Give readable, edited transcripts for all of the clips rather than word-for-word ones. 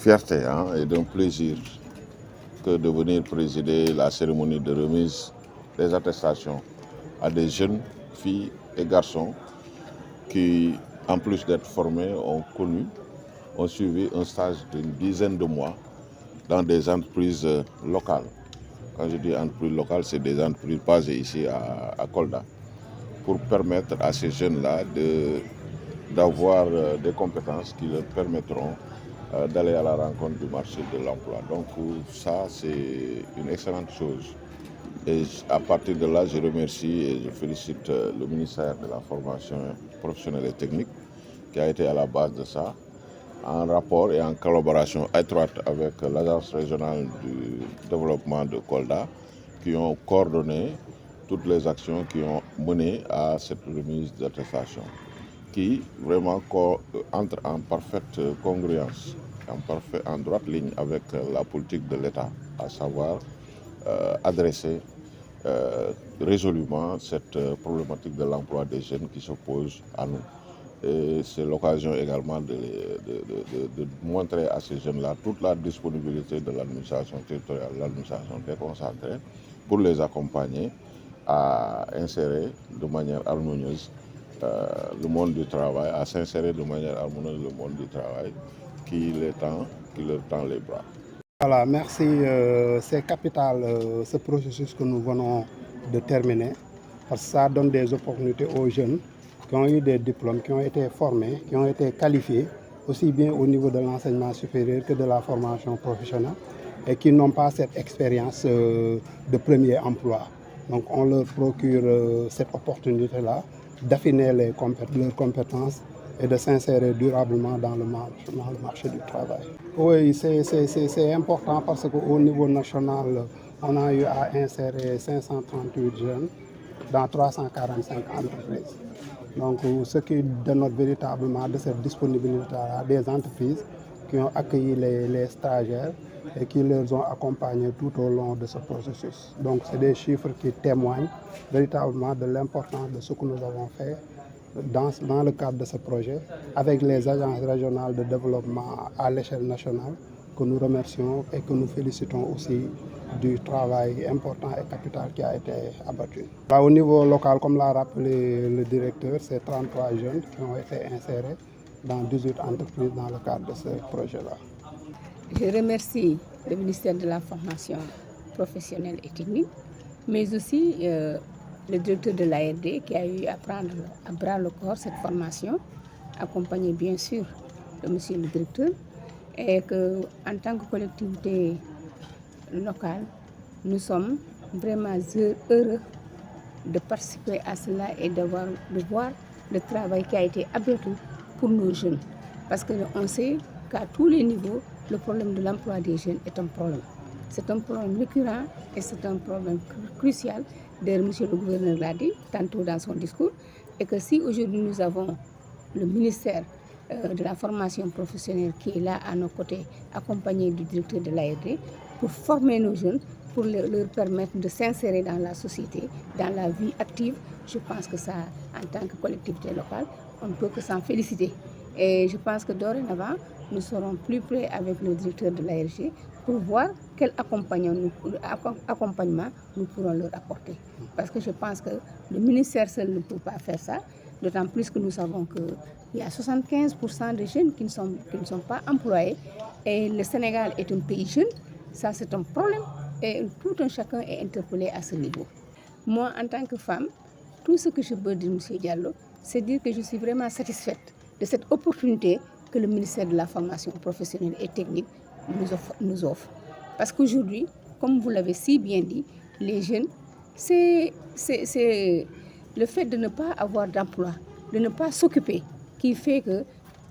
fierté et d'un plaisir que de venir présider la cérémonie de remise des attestations à des jeunes filles et garçons qui, en plus d'être formés, ont suivi un stage d'une dizaine de mois dans des entreprises locales. Quand je dis entreprises locales, c'est des entreprises basées ici à Kolda, pour permettre à ces jeunes-là d'avoir des compétences qui leur permettront d'aller à la rencontre du marché de l'emploi. Donc ça, c'est une excellente chose. Et à partir de là, je remercie et je félicite le ministère de la Formation professionnelle et technique qui a été à la base de ça, en rapport et en collaboration étroite avec l'Agence régionale du développement de Kolda, qui ont coordonné toutes les actions qui ont mené à cette remise d'attestation, qui vraiment entre en parfaite congruence, en droite ligne avec la politique de l'État, à savoir adresser résolument cette problématique de l'emploi des jeunes qui se pose à nous. Et c'est l'occasion également de montrer à ces jeunes-là toute la disponibilité de l'administration territoriale, l'administration déconcentrée, pour les accompagner à insérer de manière harmonieuse le monde du travail, à s'insérer de manière harmonieuse le monde du travail qui leur tend les bras. Voilà, merci. C'est capital ce processus que nous venons de terminer, parce que ça donne des opportunités aux jeunes qui ont eu des diplômes, qui ont été formés, qui ont été qualifiés, aussi bien au niveau de l'enseignement supérieur que de la formation professionnelle, et qui n'ont pas cette expérience de premier emploi. Donc on leur procure cette opportunité-là d'affiner leurs compétences et de s'insérer durablement dans le marché du travail. Oui, c'est important parce qu'au niveau national, on a eu à insérer 538 jeunes dans 345 entreprises. Donc, ce qui dénote véritablement de cette disponibilité-là des entreprises qui ont accueilli les stagiaires et qui les ont accompagnés tout au long de ce processus. Donc, c'est des chiffres qui témoignent véritablement de l'importance de ce que nous avons fait dans le cadre de ce projet, avec les agences régionales de développement à l'échelle nationale, que nous remercions et que nous félicitons aussi du travail important et capital qui a été abattu. Là, au niveau local, comme l'a rappelé le directeur, c'est 33 jeunes qui ont été insérés dans 18 entreprises dans le cadre de ce projet-là. Je remercie le ministère de la Formation professionnelle et technique, mais aussi le directeur de l'ARD qui a eu à prendre à bras le corps cette formation, accompagné bien sûr de monsieur le directeur, et qu'en tant que collectivité locale, nous sommes vraiment heureux de participer à cela et de voir le travail qui a été abattu pour nos jeunes. Parce qu'on sait qu'à tous les niveaux, le problème de l'emploi des jeunes est un problème. C'est un problème récurrent et c'est un problème crucial. D'ailleurs, monsieur le gouverneur l'a dit tantôt dans son discours, et que si aujourd'hui nous avons le ministère de la formation professionnelle qui est là à nos côtés, accompagné du directeur de l'ARD, pour former nos jeunes, pour leur permettre de s'insérer dans la société, dans la vie active, je pense que ça, en tant que collectivité locale, on ne peut que s'en féliciter. Et je pense que dorénavant, nous serons plus près avec le directeur de l'ARG pour voir quel accompagnement nous pourrons leur apporter. Parce que je pense que le ministère seul ne peut pas faire ça, d'autant plus que nous savons qu'il y a 75% de jeunes qui ne sont pas employés. Et le Sénégal est un pays jeune, ça c'est un problème et tout un chacun est interpellé à ce niveau. Moi, en tant que femme, tout ce que je peux dire, M. Diallo, c'est dire que je suis vraiment satisfaite de cette opportunité que le ministère de la Formation professionnelle et technique nous offre. Parce qu'aujourd'hui, comme vous l'avez si bien dit, les jeunes, c'est le fait de ne pas avoir d'emploi, de ne pas s'occuper, qui fait que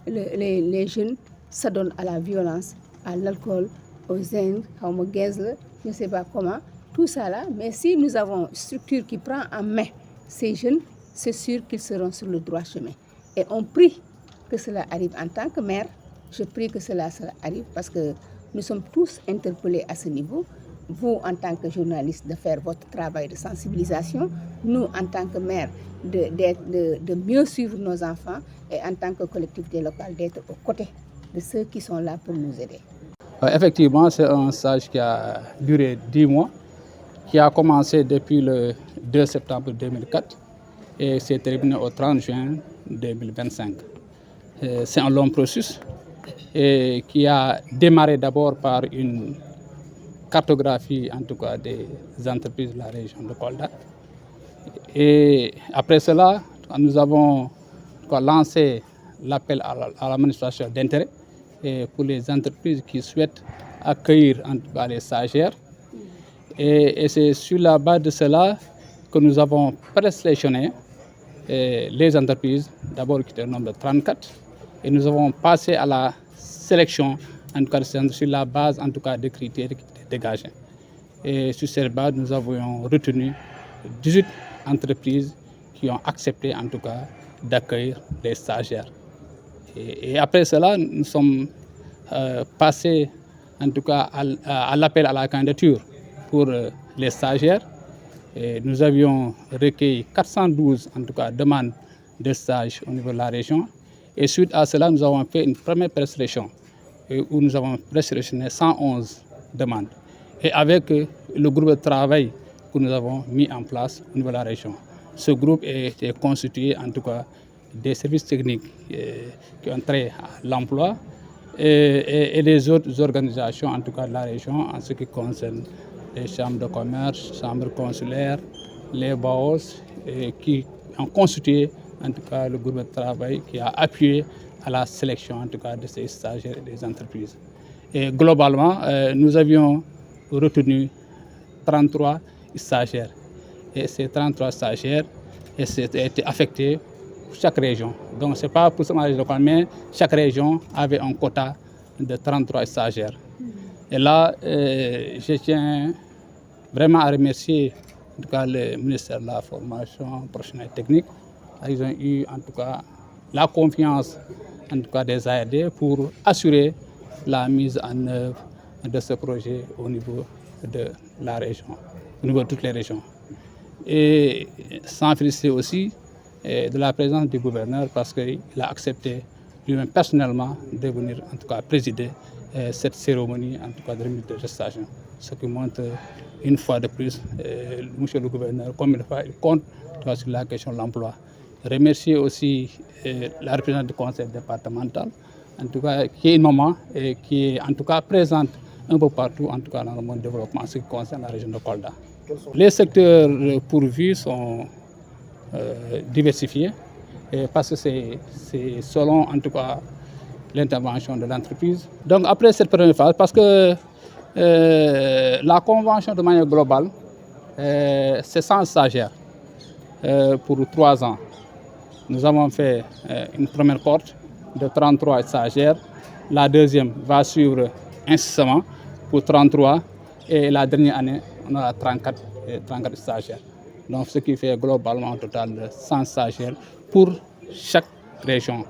les jeunes s'adonnent à la violence, à l'alcool, aux zinc, au gaz, je ne sais pas comment, tout ça là. Mais si nous avons une structure qui prend en main ces jeunes, c'est sûr qu'ils seront sur le droit chemin. Et on prie que cela arrive. En tant que mère, je prie que cela arrive parce que nous sommes tous interpellés à ce niveau. Vous, en tant que journaliste, de faire votre travail de sensibilisation. Nous, en tant que mère, de mieux suivre nos enfants. Et en tant que collectivité locale, d'être aux côtés de ceux qui sont là pour nous aider. Effectivement, c'est un stage qui a duré 10 mois, qui a commencé depuis le 2 septembre 2004 et s'est terminé au 30 juin 2025. C'est un long processus et qui a démarré d'abord par une cartographie, en tout cas, des entreprises de la région de Kolda. Et après cela, nous avons lancé l'appel à la manifestation d'intérêt pour les entreprises qui souhaitent accueillir en tout cas les stagiaires. Et c'est sur la base de cela que nous avons présélectionné les entreprises, d'abord qui étaient au nombre de 34, et nous avons passé à la sélection, en tout cas sur la base en tout cas des critères qui étaient dégagés. Et sur cette base, nous avons retenu 18 entreprises qui ont accepté en tout cas d'accueillir les stagiaires. Et après cela, nous sommes passés en tout cas à l'appel à la candidature pour les stagiaires. Et nous avions recueilli 412 en tout cas demandes de stage au niveau de la région. Et suite à cela, nous avons fait une première présélection où nous avons présélectionné 111 demandes. Et avec le groupe de travail que nous avons mis en place au niveau de la région. Ce groupe est constitué en tout cas des services techniques qui ont trait à l'emploi et des autres organisations en tout cas de la région en ce qui concerne les chambres de commerce, chambres consulaires, les BAOS qui ont constitué en tout cas le groupe de travail qui a appuyé à la sélection en tout cas de ces stagiaires et des entreprises. Et globalement, nous avions retenu 33 stagiaires. Et ces 33 stagiaires étaient affectés pour chaque région. Donc ce n'est pas pour seulement la région, mais chaque région avait un quota de 33 stagiaires. Et là, je tiens vraiment à remercier en tout cas, le ministère de la Formation professionnelle et technique. Ils ont eu en tout cas la confiance en tout cas, des ARD pour assurer la mise en œuvre de ce projet au niveau de la région, au niveau de toutes les régions. Et sans féliciter aussi de la présence du gouverneur parce qu'il a accepté lui-même personnellement de venir en tout cas présider cette cérémonie en tout cas de remise de stage. Ce qui montre une fois de plus monsieur le gouverneur comme il compte sur la question de l'emploi. Remercier aussi la représentante du conseil départemental, en tout cas qui est une maman et qui est en tout cas présente un peu partout, en tout cas dans le monde du développement, en ce qui concerne la région de Kolda. Les secteurs pourvus sont diversifiés parce que c'est selon en tout cas l'intervention de l'entreprise. Donc après cette première phase, parce que la convention de manière globale, c'est 100 stagiaires pour 3 ans. Nous avons fait une première cohorte de 33 stagiaires. La deuxième va suivre incessamment pour 33 et la dernière année, on a 34 stagiaires. Donc ce qui fait globalement un total de 100 stagiaires pour chaque région.